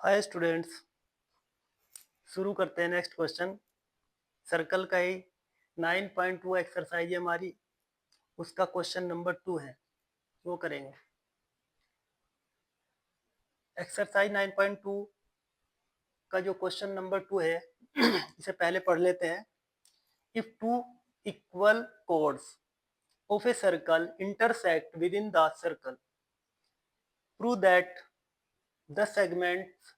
Hi students, शुरू करते हैं नेक्स्ट क्वेश्चन। सर्कल का ही 9.2 एक्सरसाइज है हमारी, उसका क्वेश्चन नंबर 2 है, वो करेंगे। एक्सरसाइज 9.2 का जो क्वेश्चन नंबर 2 है इसे पहले पढ़ लेते हैं। If two equal chords of a circle intersect with in the circle, prove that the segments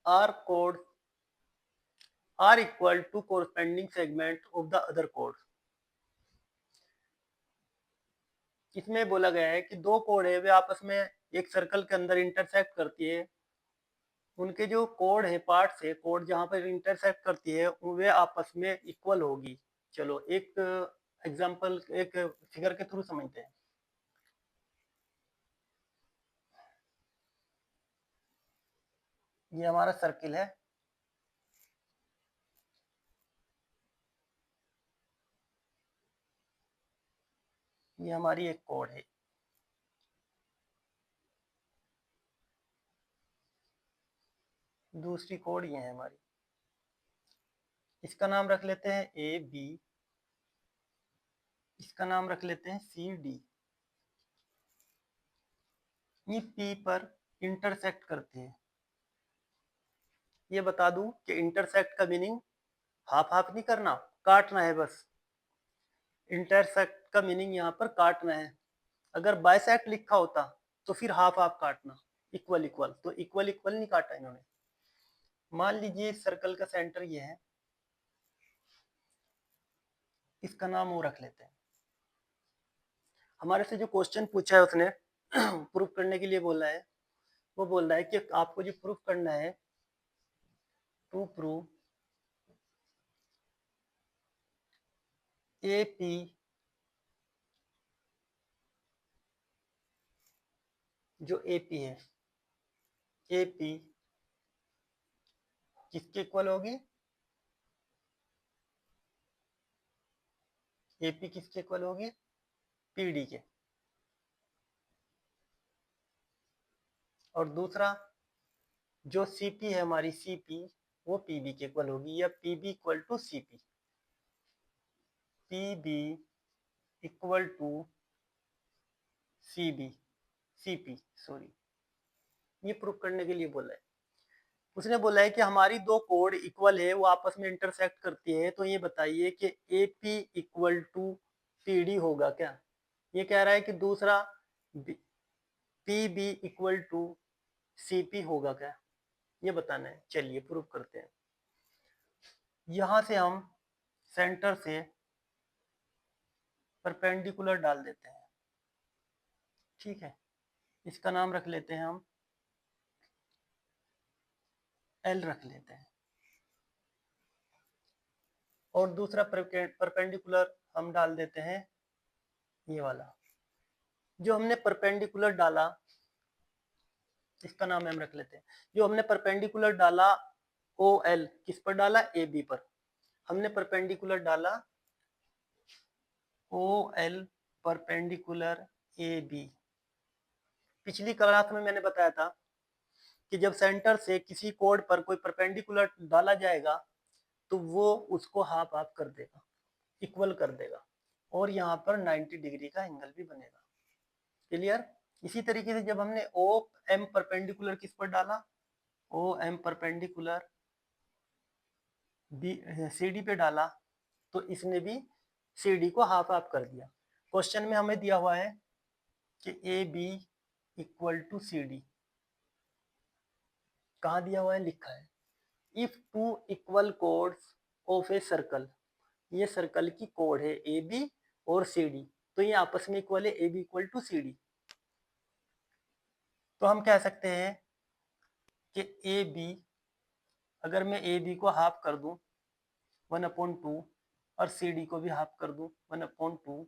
R code are equal to कोरस्पेंडिंग segment of the other code. इसमें बोला गया है कि दो कोड है वे आपस में एक सर्कल के अंदर इंटरसेक्ट करती है, उनके जो कोड है पार्ट्स है, कोड जहां पर इंटरसेक्ट करती है वे आपस में इक्वल होगी। चलो एक एग्जांपल, एक फिगर के थ्रू समझते हैं। ये हमारा सर्किल है, ये हमारी एक कोड है, दूसरी कोड ये है हमारी। इसका नाम रख लेते हैं ए बी, इसका नाम रख लेते हैं सी डी। ये पी पर इंटरसेक्ट करते हैं। ये बता दूं कि इंटरसेक्ट का मीनिंग हाफ हाफ नहीं करना, काटना है बस। इंटरसेक्ट का मीनिंग यहाँ पर काटना है। अगर बाइसेक्ट लिखा होता तो फिर हाफ हाफ काटना, इक्वल इक्वल, तो इक्वल इक्वल नहीं काटा इन्होंने। मान लीजिए सर्कल का सेंटर ये है, इसका नाम वो रख लेते हैं। हमारे से जो क्वेश्चन पूछा है उसने प्रूफ करने के लिए बोला है, वो बोल रहा है कि आपको जो प्रूफ करना है, टू प्रूव ए पी जो ए पी है, ए पी किसके इक्वल होगी, ए पी किसके इक्वल होगी, पी डी के। और दूसरा जो सी पी है हमारी, सी पी वो पी बी के इक्वल होगी, या P B equal to C P, P B equal to C B, C P sorry. ये प्रूफ करने के लिए बोला है। उसने बोला है कि हमारी दो कोड इक्वल है, वो आपस में इंटरसेक्ट करती है, तो ये बताइए कि A P equal to P D होगा क्या। ये कह रहा है कि दूसरा P B equal to C P होगा क्या, ये बताना है। चलिए प्रूफ करते हैं। यहां से हम सेंटर से परपेंडिकुलर डाल देते हैं, ठीक है। इसका नाम रख लेते हैं हम एल रख लेते हैं। और दूसरा परपेंडिकुलर हम डाल देते हैं ये वाला। जो हमने परपेंडिकुलर डाला, इसका नाम हम रख लेते हैं, जो हमने परपेंडिकुलर डाला ओ एल, किस पर डाला, ए बी पर। हमने परपेंडिकुलर डाला O L perpendicular A B. पिछली क्लास में मैंने बताया था कि जब सेंटर से किसी कोड पर कोई परपेंडिकुलर डाला जाएगा तो वो उसको हाफ हाफ कर देगा, इक्वल कर देगा, और यहाँ पर 90 डिग्री का एंगल भी बनेगा। क्लियर। इसी तरीके से जब हमने ओ एम परपेंडिकुलर किस पर डाला, O M perpendicular C D पे डाला, तो इसने भी सी डी को हाफ हाफ कर दिया। क्वेश्चन में हमें दिया हुआ है कि A B equal to C D, कहाँ दिया हुआ है, लिखा है if two equal chords of a circle. ये सर्कल की कोड है ए बी और सी डी, तो ये आपस में इक्वल है, A B equal to C D. तो हम कह सकते हैं कि ए बी, अगर मैं ए बी को हाफ कर दूं 1/2 और सी डी को भी हाफ कर दूं 1/2,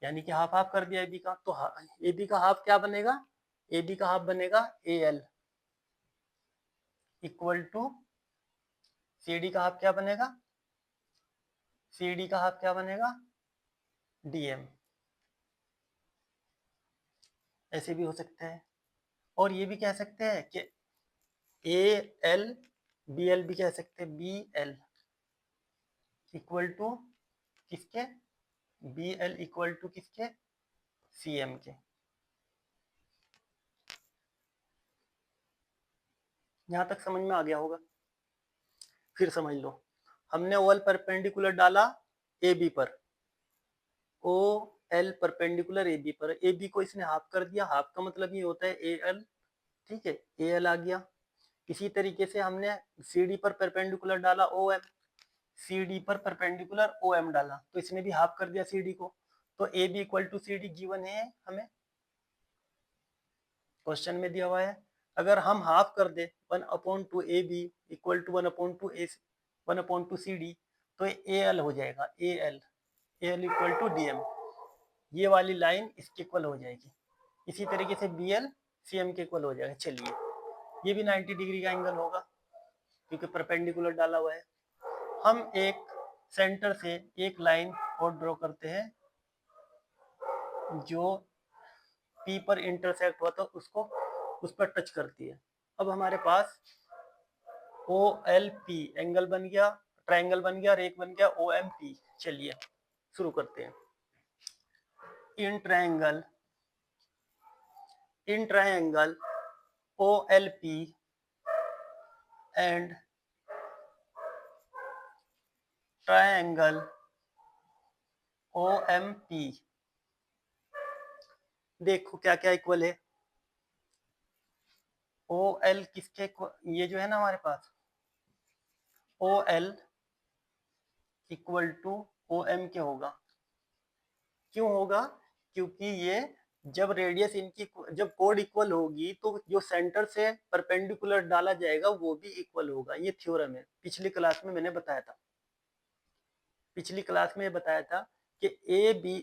यानी कि हाफ हाफ कर दिया ए बी का, तो ए बी का हाफ क्या बनेगा, ए बी का हाफ बनेगा A L equal to C D का हाफ क्या बनेगा, सी डी का हाफ क्या बनेगा, डी एम। ऐसे भी हो सकता है। और ये भी कह सकते हैं कि ए एल बी एल भी कह सकते हैं, बी एल इक्वल टू किसके, बी एल इक्वल टू किसके, सी एम के। यहां तक समझ में आ गया होगा। फिर समझ लो, हमने ओएल परपेंडिकुलर डाला ए बी पर, O L perpendicular A B पर, ए बी को इसने हाफ कर दिया, हाफ का मतलब ये होता है ए एल, ठीक है, ए एल आ गया। इसी तरीके से हमने सी डी पर परपेंडिकुलर डाला ओ एम, सी डी पर परपेंडिकुलर ओ एम डाला, तो इसने भी हाफ कर दिया सी डी को। तो A B equal to C D given है हमें, क्वेश्चन में दिया हुआ है। अगर हम हाफ कर दे 1/2 A B equal to 1/2 C D, तो ए एल हो जाएगा, A L equal to D M, ये वाली लाइन इसके इक्वल हो जाएगी। इसी तरीके से बी एल सी एम के इक्वल हो जाएगा। चलिए, ये भी 90 डिग्री का एंगल होगा क्योंकि परपेंडिकुलर डाला हुआ है। हम एक सेंटर से एक लाइन और ड्रॉ करते हैं जो P पर इंटरसेक्ट हुआ, तो उसको उस पर टच करती है। अब हमारे पास ओ एल पी एंगल बन गया, ट्राइंगल बन गया, और एक बन गया ओ एम पी। चलिए शुरू करते हैं। In triangle O L P and triangle O M P, देखो क्या क्या इक्वल है। ओ एल किसके, ये जो है ना हमारे पास O L equal to O M के होगा। क्यों होगा, क्योंकि ये जब रेडियस इनकी, जब कोड इक्वल होगी तो जो सेंटर से परपेंडिकुलर डाला जाएगा वो भी इक्वल होगा। ये थ्योरम है, पिछली क्लास में मैंने बताया था, पिछली क्लास में बताया था कि ए बी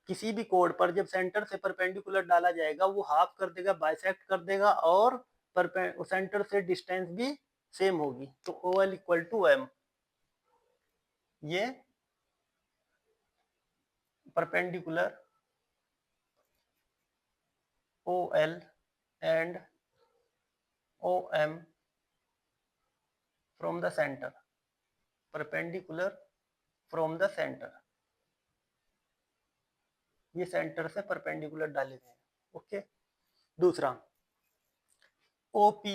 किसी भी कोड पर जब सेंटर से परपेंडिकुलर डाला जाएगा वो हाफ कर देगा, बाइसेक्ट कर देगा, और सेंटर से डिस्टेंस भी सेम होगी। तो O L equal to M, ये perpendicular O L and O M from the centre, perpendicular from the centre, ये सेंटर से परपेंडिकुलर डाले गए हैं। ओके, दूसरा OP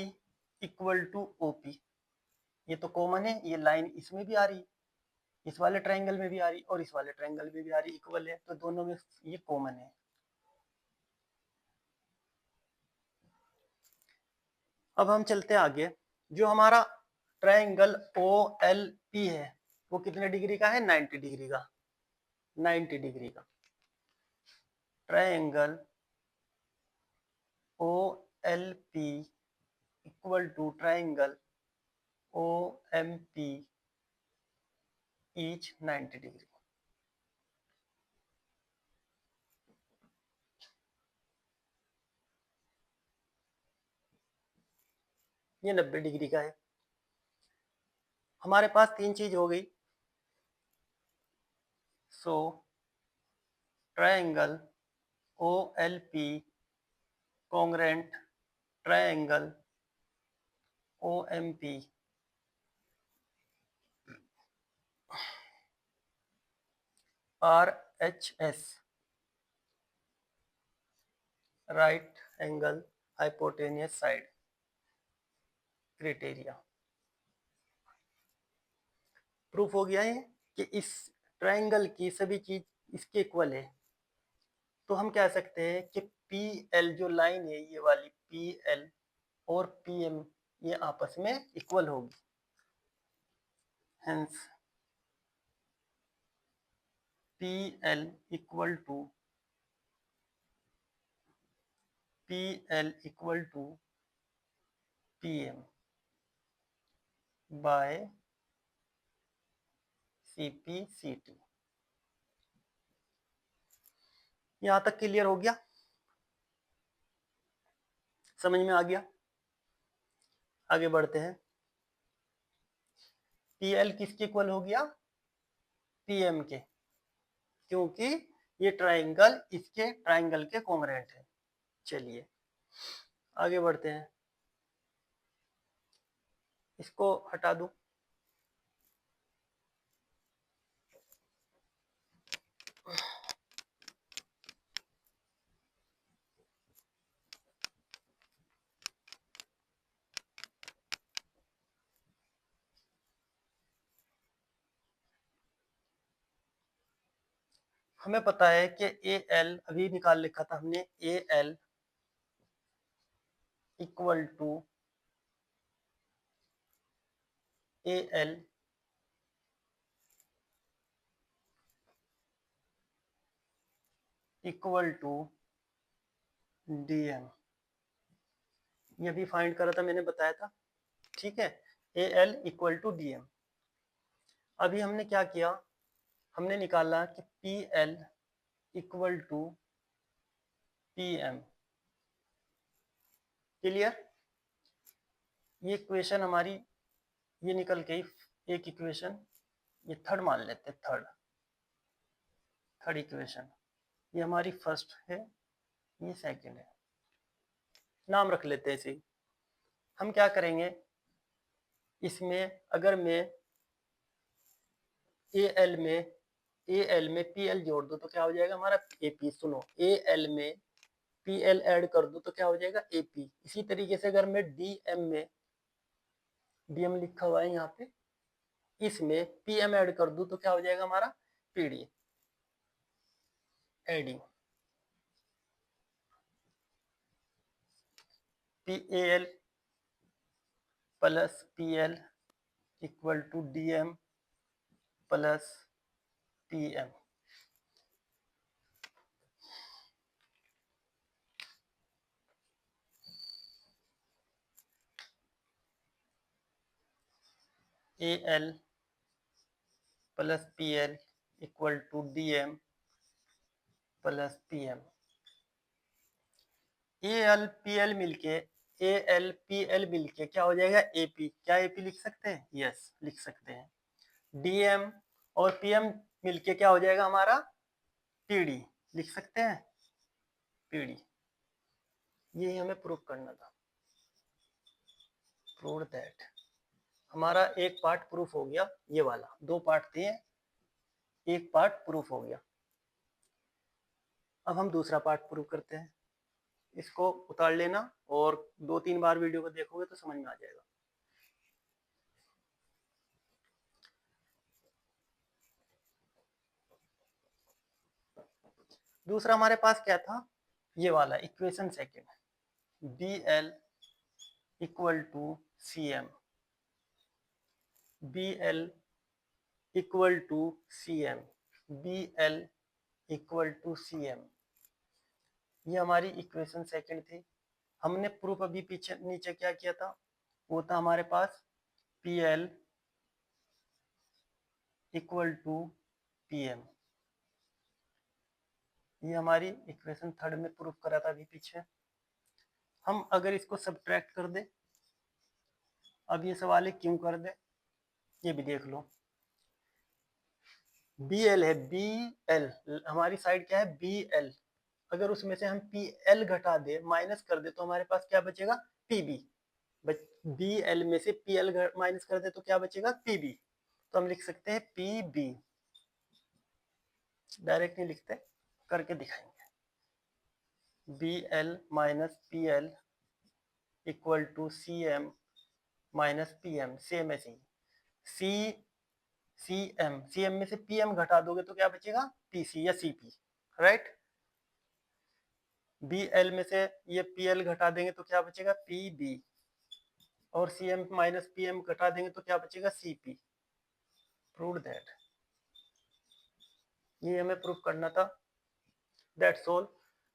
इक्वल टू OP, ये तो कॉमन है, ये लाइन इसमें भी आ रही, इस वाले ट्रायंगल में भी आ रही और इस वाले ट्रायंगल में भी आ रही, इक्वल है, तो दोनों में ये कॉमन है। अब हम चलते हैं आगे। जो हमारा ट्रायंगल OLP है वो कितने डिग्री का है, 90 डिग्री का, 90 डिग्री का triangle OLP equal to triangle OMP each 90 degree. ये 90 डिग्री का है। हमारे पास तीन चीज हो गई। So triangle OLP congruent triangle OMP RHS right angle hypotenuse side criteria. Proof हो गया है कि इस ट्रायंगल की सभी चीज इसके इक्वल है। तो हम कह सकते हैं कि PL जो लाइन है, ये वाली PL और PM ये आपस में इक्वल होगी। Hence PL equal to PM by CP/CT। यहां तक क्लियर हो गया, समझ में आ गया। आगे बढ़ते हैं। PL किसके इक्वल हो गया, PM के, क्योंकि ये ट्रायंगल इसके ट्रायंगल के कॉन्ग्रेंट है। चलिए आगे बढ़ते हैं। इसको हटा दूं, हमें पता है कि ए एल अभी निकाल लिखा था हमने, A L equal to A L equal to D M, ये भी फाइंड करा था मैंने, बताया था, ठीक है, A L equal to D M. अभी हमने क्या किया, हमने निकाला कि P L equal to P M. Clear, ये इक्वेशन हमारी ये निकल गई, एक इक्वेशन, ये थर्ड मान लेते हैं, थर्ड इक्वेशन, ये हमारी फर्स्ट है, ये सेकंड है, नाम रख लेते हैं इसे। हम क्या करेंगे, इसमें अगर मैं ए एल में पी एल जोड़ दो तो क्या हो जाएगा हमारा ए पी। सुनो, ए एल में पी एल ऐड कर दो तो क्या हो जाएगा ए पी। इसी तरीके से अगर मैं डी एम में, डी एम लिखा हुआ है यहाँ पे, इसमें पी एम ऐड कर दूं तो क्या हो जाएगा हमारा P D. Adding P A L plus P L equal to D M plus P M. A L plus P L equal to D M plus P M. A L P L मिलके, A L P L मिलके क्या हो जाएगा A P. क्या A P लिख सकते हैं, yes लिख सकते हैं। डी एम और पी एम मिलके क्या हो जाएगा हमारा पी डी, लिख सकते हैं पी डी। ये हमें प्रूफ करना था, प्रूव दैट। हमारा एक पार्ट प्रूफ हो गया, ये वाला, दो पार्ट थे, एक पार्ट प्रूफ हो गया। अब हम दूसरा पार्ट प्रूफ करते हैं। इसको उतार लेना और 2-3 बार वीडियो को देखोगे तो समझ में आ जाएगा। दूसरा हमारे पास क्या था, ये वाला equation second, B L equal to C M, B L equal to C M, B L equal to C M. ये हमारी इक्वेशन सेकेंड थी। हमने प्रूफ अभी पीछे नीचे क्या किया था, वो था हमारे पास P L equal to P M. ये हमारी इक्वेशन थर्ड में प्रूफ करा था अभी पीछे। हम अगर इसको सब्ट्रैक्ट कर दे, अब ये सवाल है क्यों कर दे, ये भी देख लो। बी एल है, बी एल हमारी साइड क्या है बी एल, अगर उसमें से हम पी एल घटा दे, माइनस कर दे, तो हमारे पास क्या बचेगा पी बी। बी एल में से पी एल माइनस कर दे तो क्या बचेगा पी बी। तो हम लिख सकते हैं पी बी, डायरेक्ट नहीं लिखते, करके दिखाएंगे। B L minus P L equal to C M minus P M, same ऐसे ही। सी एम में से पी एम घटा दोगे तो क्या बचेगा पी सी या C P, right. B L में से ये पी एल घटा देंगे तो क्या बचेगा पी बी, और C M minus P M घटा देंगे तो क्या बचेगा सी पी। प्रूव दैट, ये हमें प्रूव करना था। दैट्स ऑल,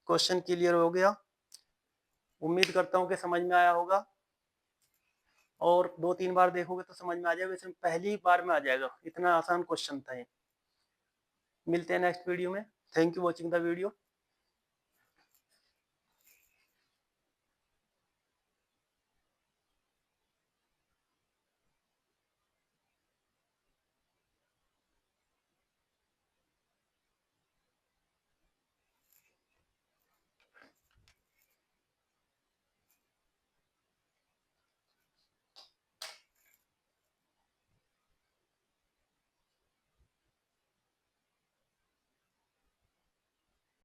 क्वेश्चन क्लियर हो गया। उम्मीद करता हूँ कि समझ में आया होगा, और 2-3 बार देखोगे तो समझ में आ जाएगा। वैसे पहली बार में आ जाएगा, इतना आसान क्वेश्चन था ये। मिलते हैं नेक्स्ट वीडियो में। Thank you watching the video.